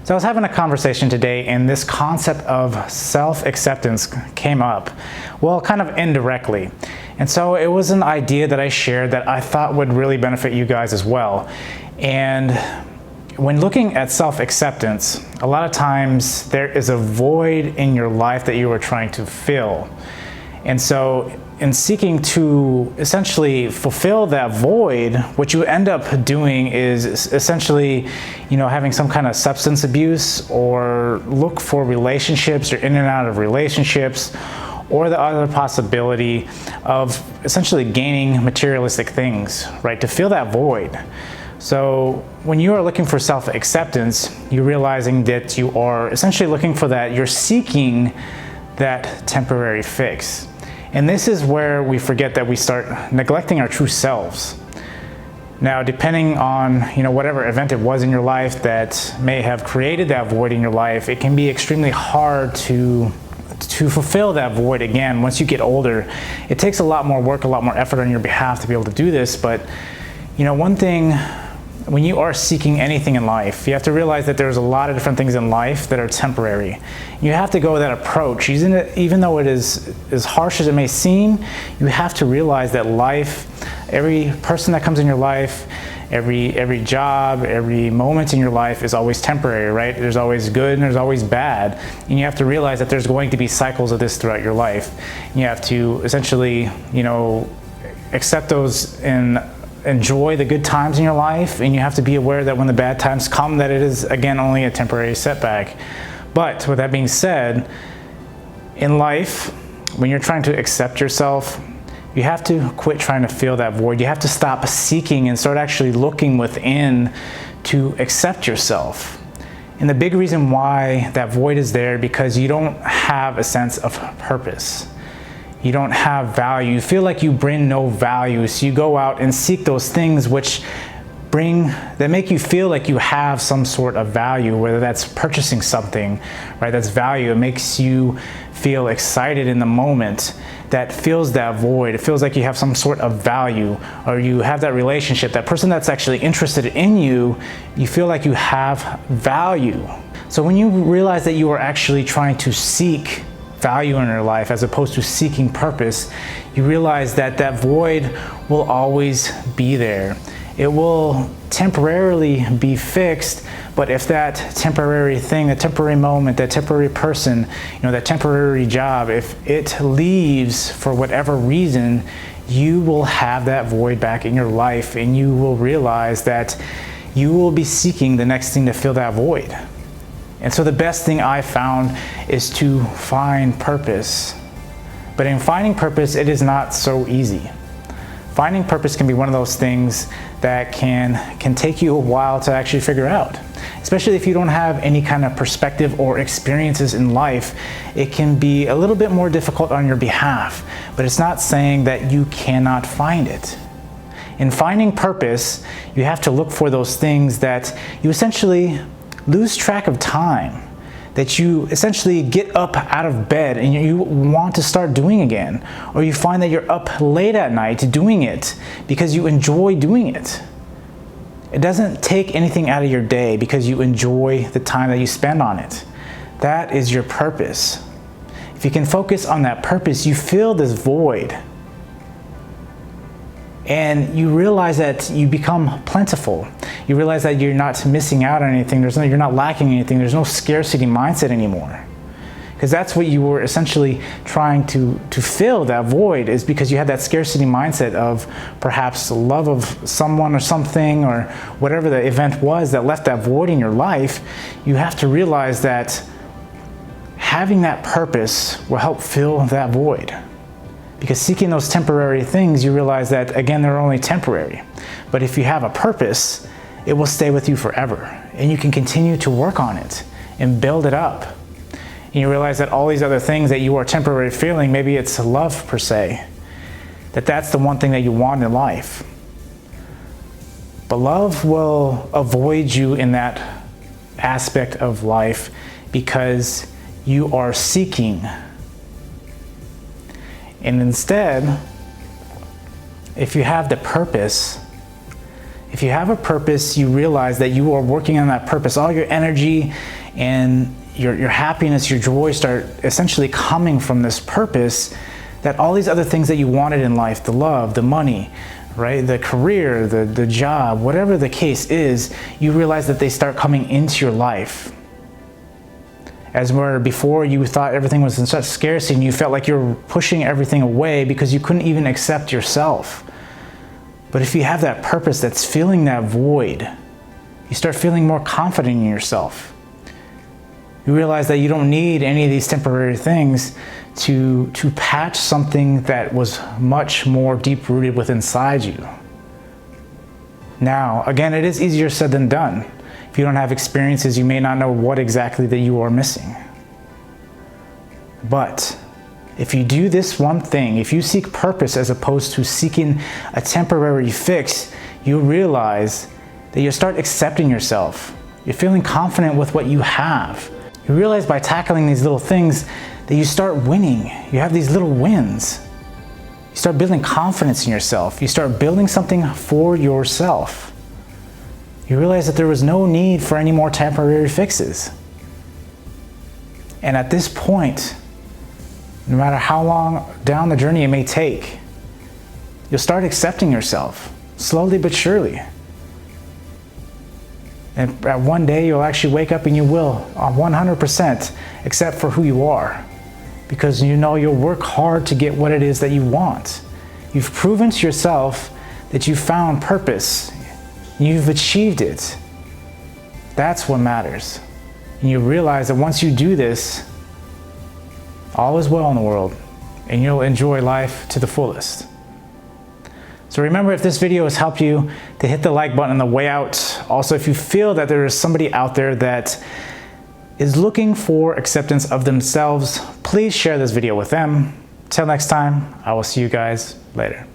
So I was having a conversation today, and this concept of self-acceptance came up, well, kind of indirectly. And so it was an idea that I shared that I thought would really benefit you guys as well. And when looking at self-acceptance, a lot of times there is a void in your life that you are trying to fill. And so in seeking to essentially fulfill that void, what you end up doing is essentially, having some kind of substance abuse, or look for relationships, or in and out of relationships, or the other possibility of essentially gaining materialistic things, right, to fill that void. So when you are looking for self-acceptance, you're realizing that you are essentially looking for that, you're seeking that temporary fix. And this is where we forget that we start neglecting our true selves. Now, depending on whatever event it was in your life that may have created that void in your life, it can be extremely hard to fulfill that void again once you get older. It takes a lot more work, a lot more effort on your behalf to be able to do this. But one thing, when you are seeking anything in life, you have to realize that there's a lot of different things in life that are temporary. You have to go with that approach. Even though it is as harsh as it may seem, you have to realize that life, every person that comes in your life, every job, every moment in your life is always temporary, right? There's always good and there's always bad. And you have to realize that there's going to be cycles of this throughout your life. And you have to essentially, accept those and enjoy the good times in your life, and you have to be aware that when the bad times come, that it is again only a temporary setback. But with that being said, in life, when you're trying to accept yourself, you have to quit trying to fill that void. You have to stop seeking and start actually looking within to accept yourself. And the big reason why that void is there, because you don't have a sense of purpose. You don't have value. You feel like you bring no value. So you go out and seek those things that make you feel like you have some sort of value, whether that's purchasing something, right? That's value. It makes you feel excited in the moment. That fills that void. It feels like you have some sort of value, or you have that relationship, that person that's actually interested in you, you feel like you have value. So when you realize that you are actually trying to seek value in your life as opposed to seeking purpose, you realize that that void will always be there. It will temporarily be fixed, but if that temporary thing, that temporary moment, that temporary person, that temporary job, if it leaves for whatever reason, you will have that void back in your life, and you will realize that you will be seeking the next thing to fill that void. And so the best thing I found is to find purpose. But in finding purpose, it is not so easy. Finding purpose can be one of those things that can take you a while to actually figure out. Especially if you don't have any kind of perspective or experiences in life, it can be a little bit more difficult on your behalf. But it's not saying that you cannot find it. In finding purpose, you have to look for those things that you essentially lose track of time, that you essentially get up out of bed and you want to start doing again, or you find that you're up late at night doing it because you enjoy doing it. It doesn't take anything out of your day because you enjoy the time that you spend on it. That is your purpose. If you can focus on that purpose, you fill this void. And you realize that you become plentiful. You realize that you're not missing out on anything. You're not lacking anything. There's no scarcity mindset anymore. Because that's what you were essentially trying to fill that void, is because you had that scarcity mindset of perhaps love of someone or something, or whatever the event was that left that void in your life. You have to realize that having that purpose will help fill that void. Because seeking those temporary things, you realize that, again, they're only temporary. But if you have a purpose, it will stay with you forever. And you can continue to work on it and build it up. And you realize that all these other things that you are temporarily feeling, maybe it's love per se, that's the one thing that you want in life. But love will avoid you in that aspect of life because you are seeking. And instead, if you have the purpose, If you have a purpose, you realize that you are working on that purpose. All your energy and your happiness, your joy start essentially coming from this purpose, that all these other things that you wanted in life, the love, the money, right, the career, the job, whatever the case is, you realize that they start coming into your life. As where before you thought everything was in such scarcity and you felt like you were pushing everything away because you couldn't even accept yourself. But if you have that purpose that's filling that void, you start feeling more confident in yourself. You realize that you don't need any of these temporary things to patch something that was much more deep-rooted within inside you. Now, again, it is easier said than done. If you don't have experiences, you may not know what exactly that you are missing. But if you do this one thing, if you seek purpose as opposed to seeking a temporary fix, you realize that you start accepting yourself. You're feeling confident with what you have. You realize by tackling these little things that you start winning. You have these little wins. You start building confidence in yourself. You start building something for yourself. You realize that there was no need for any more temporary fixes. And at this point, no matter how long down the journey it may take, you'll start accepting yourself, slowly but surely. And one day you'll actually wake up and you will 100% accept for who you are, because you know you'll work hard to get what it is that you want. You've proven to yourself that you found purpose. You've achieved it. That's what matters. And you realize that once you do this, all is well in the world and you'll enjoy life to the fullest. So remember, if this video has helped you, to hit the like button on the way out. Also, if you feel that there is somebody out there that is looking for acceptance of themselves, please share this video with them. Till next time, I will see you guys later.